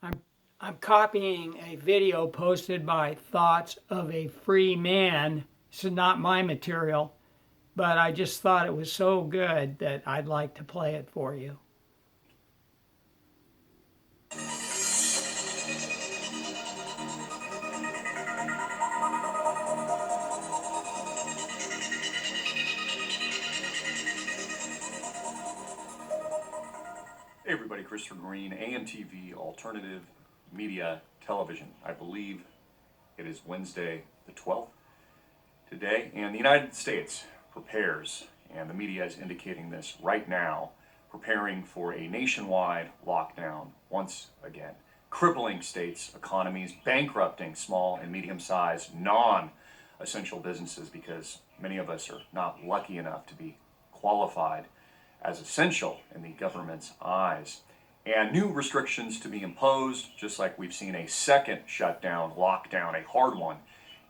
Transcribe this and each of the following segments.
I'm I'm copying a video posted by Thoughts of a Free Man. This is not my material, but I just thought it was so good that I'd like to play it for you. Hey everybody, Christopher Green, AMTV Alternative Media Television. I believe it is Wednesday the 12th today, and the United States prepares, and the media is indicating this right now, preparing for a nationwide lockdown once again, crippling states' economies, bankrupting small and medium-sized non-essential businesses because many of us are not lucky enough to be qualified as essential in the government's eyes. And new restrictions to be imposed, just like we've seen a second shutdown, lockdown, a hard one,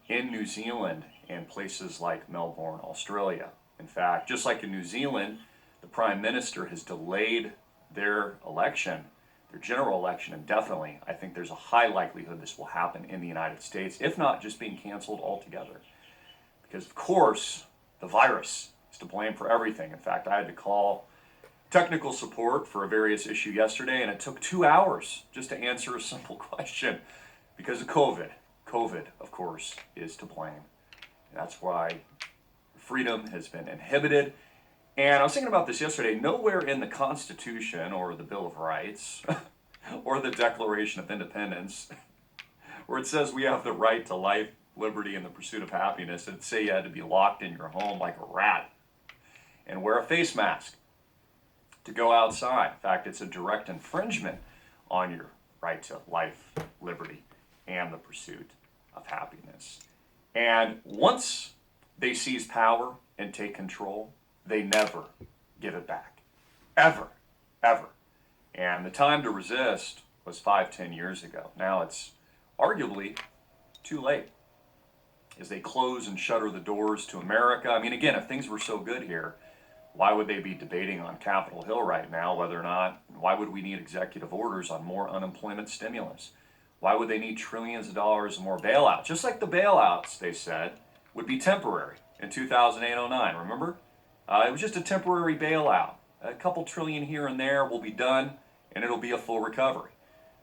in New Zealand and places like Melbourne, Australia. In fact, just like in New Zealand, the Prime Minister has delayed their election, their general election, indefinitely. I think there's a high likelihood this will happen in the United States, if not just being canceled altogether. Because, of course, the virus is to blame for everything. In fact, I had to call technical support for a various issue yesterday, and it took 2 hours just to answer a simple question because of COVID. COVID, of course, is to blame. That's why freedom has been inhibited. And I was thinking about this yesterday. Nowhere in the Constitution or the Bill of Rights or the Declaration of Independence where it says we have the right to life, liberty, and the pursuit of happiness, it'd say you had to be locked in your home like a rat and wear a face mask to go outside. In fact, it's a direct infringement on your right to life, liberty, and the pursuit of happiness. And once they seize power and take control, they never give it back. Ever. Ever. And the time to resist was 5, 10 years ago. Now it's arguably too late as they close and shutter the doors to America. I mean, again, if things were so good here, why would they be debating on Capitol Hill right now whether or not, why would we need executive orders on more unemployment stimulus? Why would they need trillions of dollars and more bailouts? Just like the bailouts, they said, would be temporary in 2008-09, remember? It was just a temporary bailout. A couple trillion here and there will be done, and it'll be a full recovery.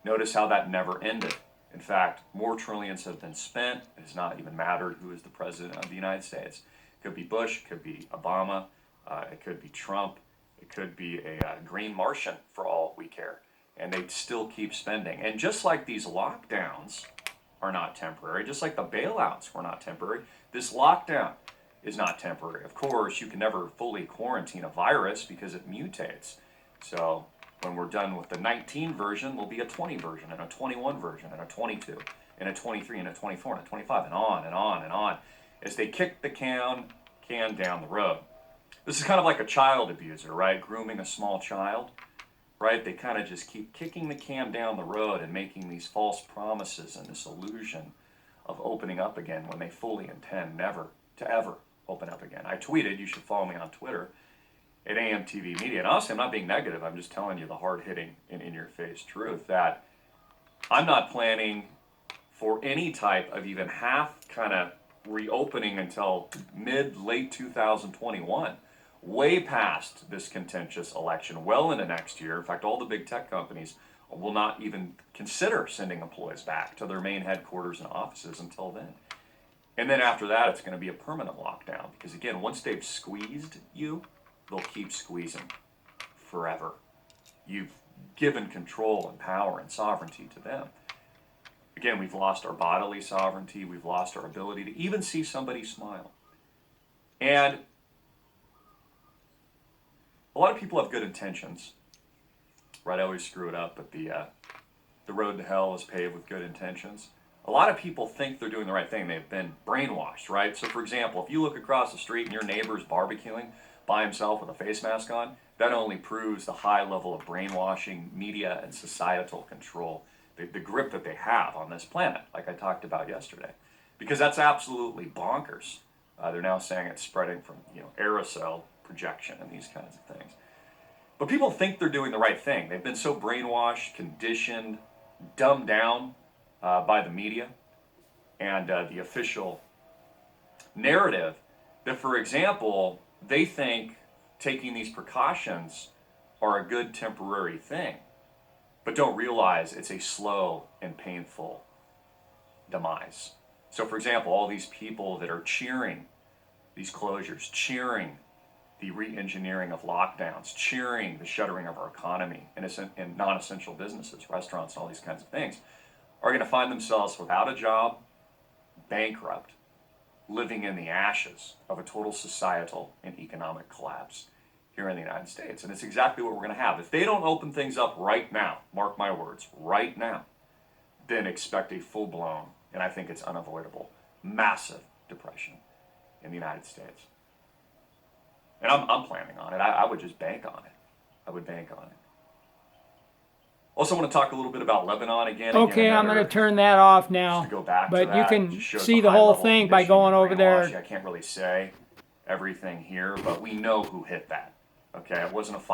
Notice how that never ended. In fact, more trillions have been spent. It has not even mattered who is the president of the United States. It could be Bush, it could be Obama, it could be Trump, it could be a green Martian for all we care. And they still keep spending. And just like these lockdowns are not temporary, just like the bailouts were not temporary, this lockdown is not temporary. Of course, you can never fully quarantine a virus because it mutates. So when we're done with the 19 version, there'll be a 20 version, and a 21 version, and a 22, and a 23, and a 24, and a 25, and on and on and on, as they kick the can down the road. This is kind of like a child abuser, right? Grooming a small child, right? They kind of just keep kicking the can down the road and making these false promises and this illusion of opening up again when they fully intend never to ever open up again. I tweeted, you should follow me on Twitter, at AMTV Media. And honestly, I'm not being negative. I'm just telling you the hard-hitting and in-your-face truth that I'm not planning for any type of even half kind of reopening until mid-late 2021. Way past this contentious election, well into next year. In fact, all the big tech companies will not even consider sending employees back to their main headquarters and offices until then. And then after that, it's going to be a permanent lockdown. Because again, once they've squeezed you, they'll keep squeezing forever. You've given control and power and sovereignty to them. Again, we've lost our bodily sovereignty. We've lost our ability to even see somebody smile. And a lot of people have good intentions, right? I always screw it up, but the road to hell is paved with good intentions. A lot of people think they're doing the right thing. They've been brainwashed, right? So for example, if you look across the street and your neighbor's barbecuing by himself with a face mask on, that only proves the high level of brainwashing, media, and societal control, the grip that they have on this planet, like I talked about yesterday. Because that's absolutely bonkers. They're now saying it's spreading from aerosol projection and these kinds of things. But people think they're doing the right thing. They've been so brainwashed, conditioned, dumbed down by the media and the official narrative that, for example, they think taking these precautions are a good temporary thing, but don't realize it's a slow and painful demise. So, for example, all these people that are cheering these closures, cheering the re-engineering of lockdowns, cheering the shuttering of our economy and non-essential businesses, restaurants, and all these kinds of things, are going to find themselves without a job, bankrupt, living in the ashes of a total societal and economic collapse here in the United States. And it's exactly what we're going to have. If they don't open things up right now, mark my words, right now, then expect a full-blown, and I think it's unavoidable, massive depression in the United States. And I'm planning on it. I would just bank on it. I would bank on it. Also want to talk a little bit about Lebanon again. Okay, I'm going to turn that off now. To go back but to that, you can just shows see the whole high-level thing by condition going over there. I can't really say everything here, but we know who hit that. Okay, it wasn't a